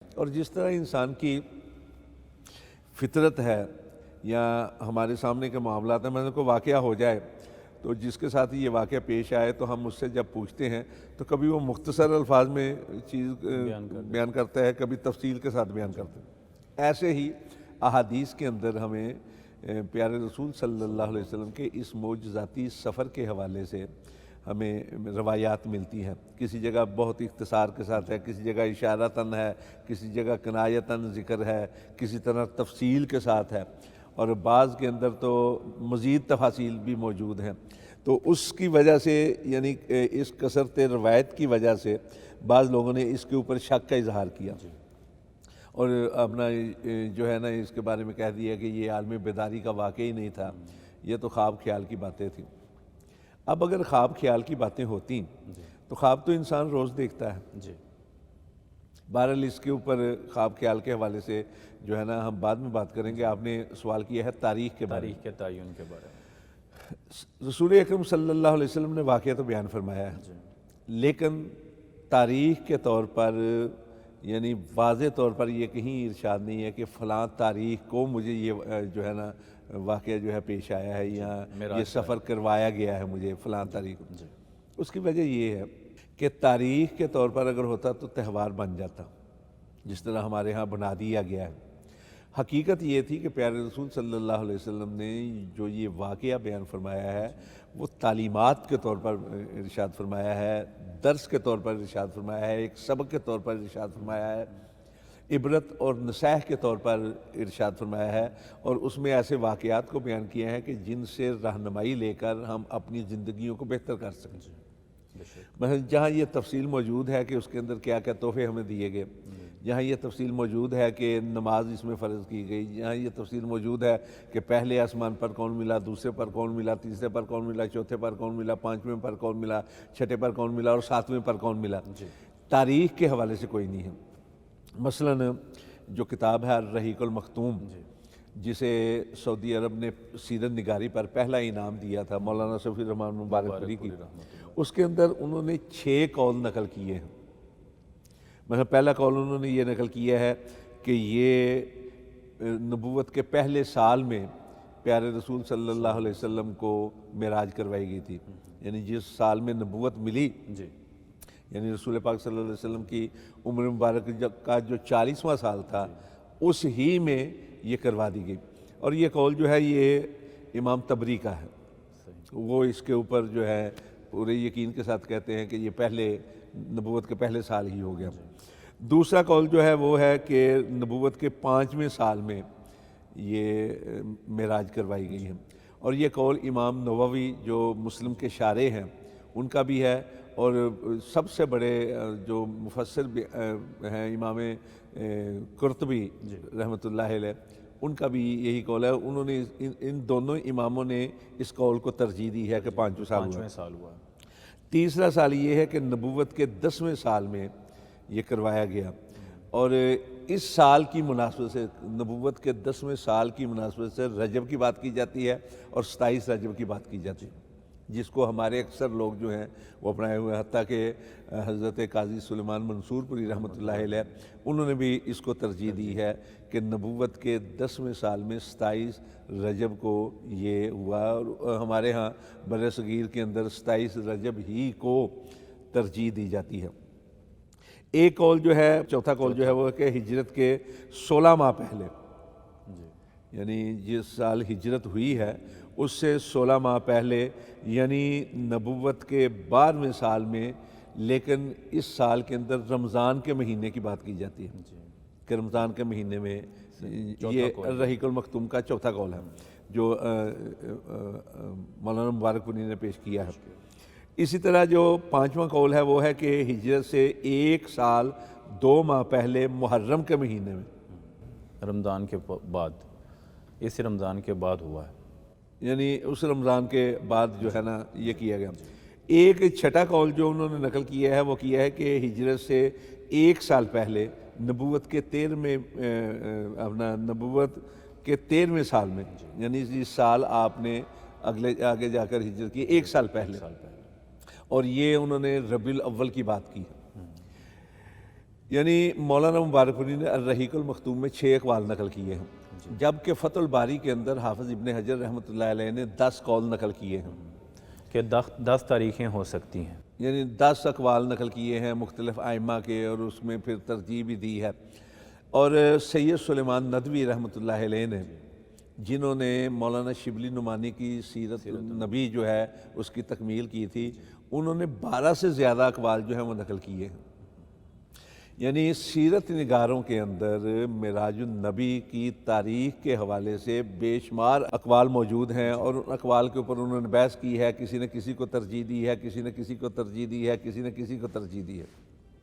اور جس طرح انسان کی فطرت ہے یا ہمارے سامنے کے معاملات ہیں، مثلا کوئی واقعہ ہو جائے تو جس کے ساتھ یہ واقعہ پیش آئے تو ہم اس سے جب پوچھتے ہیں تو کبھی وہ مختصر الفاظ میں چیز بیان کرتا ہے، کبھی تفصیل کے ساتھ بیان کرتا ہے۔ ایسے ہی احادیث کے اندر ہمیں پیارے رسول صلی اللہ علیہ وسلم کے اس معجزاتی سفر کے حوالے سے ہمیں روایات ملتی ہیں۔ کسی جگہ بہت اختصار کے ساتھ ہے، کسی جگہ اشارتاً ہے، کسی جگہ کنایتاً ذکر ہے، کسی طرح تفصیل کے ساتھ ہے، اور بعض کے اندر تو مزید تفاصیل بھی موجود ہیں۔ تو اس کی وجہ سے یعنی اس کثرت روایت کی وجہ سے بعض لوگوں نے اس کے اوپر شک کا اظہار کیا اور اپنا جو ہے نا اس کے بارے میں کہہ دیا کہ یہ عالم بیداری کا واقعہ ہی نہیں تھا، یہ تو خواب خیال کی باتیں تھیں۔ اب اگر خواب خیال کی باتیں ہوتی تو خواب تو انسان روز دیکھتا ہے۔ بہرحال اس کے اوپر خواب خیال کے حوالے سے جو ہے نا ہم بعد میں بات کریں گے۔ آپ نے سوال کیا ہے تاریخ کے بارے میں، تاریخ کے تعین کے بارے میں۔ رسول اکرم صلی اللہ علیہ وسلم نے واقعہ تو بیان فرمایا ہے، لیکن تاریخ کے طور پر یعنی واضح طور پر یہ کہیں ارشاد نہیں ہے کہ فلاں تاریخ کو مجھے یہ جو ہے نا واقعہ جو ہے پیش آیا ہے یا یہ سفر کروایا گیا ہے مجھے فلاں تاریخ۔ اس کی وجہ یہ ہے کہ تاریخ کے طور پر اگر ہوتا تو تہوار بن جاتا، جس طرح ہمارے ہاں بنا دیا گیا ہے۔ حقیقت یہ تھی کہ پیارے رسول صلی اللہ علیہ وسلم نے جو یہ واقعہ بیان فرمایا ہے وہ تعلیمات کے طور پر ارشاد فرمایا ہے، درس کے طور پر ارشاد فرمایا ہے، ایک سبق کے طور پر ارشاد فرمایا ہے، عبرت اور نصیحت کے طور پر ارشاد فرمایا ہے، اور اس میں ایسے واقعات کو بیان کیا ہے کہ جن سے رہنمائی لے کر ہم اپنی زندگیوں کو بہتر کر سکیں۔ مثلا جہاں یہ تفصیل موجود ہے کہ اس کے اندر کیا کیا تحفے ہمیں دیے گئے، جہاں یہ تفصیل موجود ہے کہ نماز اس میں فرض کی گئی، جہاں یہ تفصیل موجود ہے کہ پہلے آسمان پر کون ملا، دوسرے پر کون ملا، تیسرے پر کون ملا، چوتھے پر کون ملا، پانچویں پر کون ملا، چھٹے پر کون ملا اور ساتویں پر کون ملا، تاریخ کے حوالے سے کوئی نہیں ہے۔ مثلاً جو کتاب ہے الرحیق المختوم، جسے سعودی عرب نے سیرت نگاری پر پہلا انعام دیا تھا مولانا صفی الرحمن مبارک پوری کی، اس کے اندر انہوں نے 6 قول نقل کیے ہیں۔ مثلا پہلا قول انہوں نے یہ نقل کیا ہے کہ یہ نبوت کے پہلے سال میں پیارے رسول صلی اللہ علیہ وسلم کو معراج کروائی گئی تھی، یعنی جس سال میں نبوت ملی، یعنی رسول پاک صلی اللہ علیہ وسلم کی عمر مبارک کا جو 40واں سال تھا اس ہی میں یہ کروا دی گئی۔ اور یہ قول جو ہے یہ امام طبری کا ہے، وہ اس کے اوپر جو ہے پورے یقین کے ساتھ کہتے ہیں کہ یہ پہلے نبوت کے پہلے سال ہی ہو گیا۔ دوسرا قول جو ہے وہ ہے کہ نبوت کے 5ویں سال میں یہ معراج کروائی گئی ہے، اور یہ قول امام نووی جو مسلم کے شارح ہیں ان کا بھی ہے، اور سب سے بڑے جو مفسر ہیں امام قرطبی رحمۃ اللہ علیہ ان کا بھی یہی قول ہے۔ انہوں نے ان دونوں اماموں نے اس قول کو ترجیح دی ہے کہ 5 سال ہوا۔ تیسرا سال یہ ہے کہ نبوت کے 10ویں سال میں یہ کروایا گیا، اور اس سال کی مناسبت سے نبوت کے 10ویں سال کی مناسبت سے رجب کی بات کی جاتی ہے اور 27 رجب کی بات کی جاتی ہے، جس کو ہمارے اکثر لوگ جو ہیں وہ اپنائے ہوئے ہیں، حتیٰ کہ حضرت قاضی سلیمان منصور پوری رحمۃ اللہ علیہ انہوں نے بھی اس کو ترجیح دی ہے کہ نبوت کے 10ویں سال میں 27 رجب کو یہ ہوا، اور ہمارے ہاں بر صغیر کے اندر 27 رجب ہی کو ترجیح دی جاتی ہے۔ ایک قول جو ہے، چوتھا قول جو ہے وہ ہے کہ ہجرت کے 16 ماہ پہلے، یعنی جس سال ہجرت ہوئی ہے اس سے 16 ماہ پہلے، یعنی نبوت کے 12ویں سال میں، لیکن اس سال کے اندر رمضان کے مہینے کی بات کی جاتی ہے کہ رمضان کے مہینے میں، یہ الرحیق المختوم کا چوتھا قول ہے جو مولانا مبارک پوری نے پیش کیا ہے۔ اسی طرح جو 5واں قول ہے وہ ہے کہ ہجرت سے 1 سال 2 ماہ پہلے محرم کے مہینے میں، رمضان کے بعد، اسی رمضان کے بعد ہوا ہے، یعنی اس رمضان کے بعد جو ہے نا یہ کیا گیا۔ ایک چھٹا قول جو انہوں نے نقل کیا ہے وہ کیا ہے کہ ہجرت سے 1 سال پہلے نبوت کے 13ویں اپنا نبوت کے 13ویں سال میں، یعنی اس سال آپ نے آگے جا کر ہجرت کی 1 سال پہلے، اور یہ انہوں نے ربیع الاول کی بات کی۔ یعنی مولانا مبارکپوری نے الرحیق المختوم میں 6 اقوال نقل کیے ہیں، جبکہ فتح الباری کے اندر حافظ ابن حجر رحمۃ اللہ علیہ نے 10 قول نقل کیے ہیں، کہ 10 تاریخیں ہو سکتی ہیں، یعنی 10 اقوال نقل کیے ہیں مختلف ائمہ کے، اور اس میں پھر ترجیح بھی دی ہے۔ اور سید سلیمان ندوی رحمۃ اللہ علیہ نے، جنہوں نے مولانا شبلی نعمانی کی سیرت نبی جو ہے اس کی تکمیل کی تھی، انہوں نے 12 سے زیادہ اقوال جو ہیں وہ نقل کیے ہیں۔ یعنی سیرت نگاروں کے اندر معراج النبی کی تاریخ کے حوالے سے بے شمار اقوال موجود ہیں، اور ان اقوال کے اوپر انہوں نے بحث کی ہے، کسی نے کسی کو ترجیح دی ہے، کسی نے کسی کو ترجیح دی ہے، کسی نے کسی کو ترجیح دی ہے۔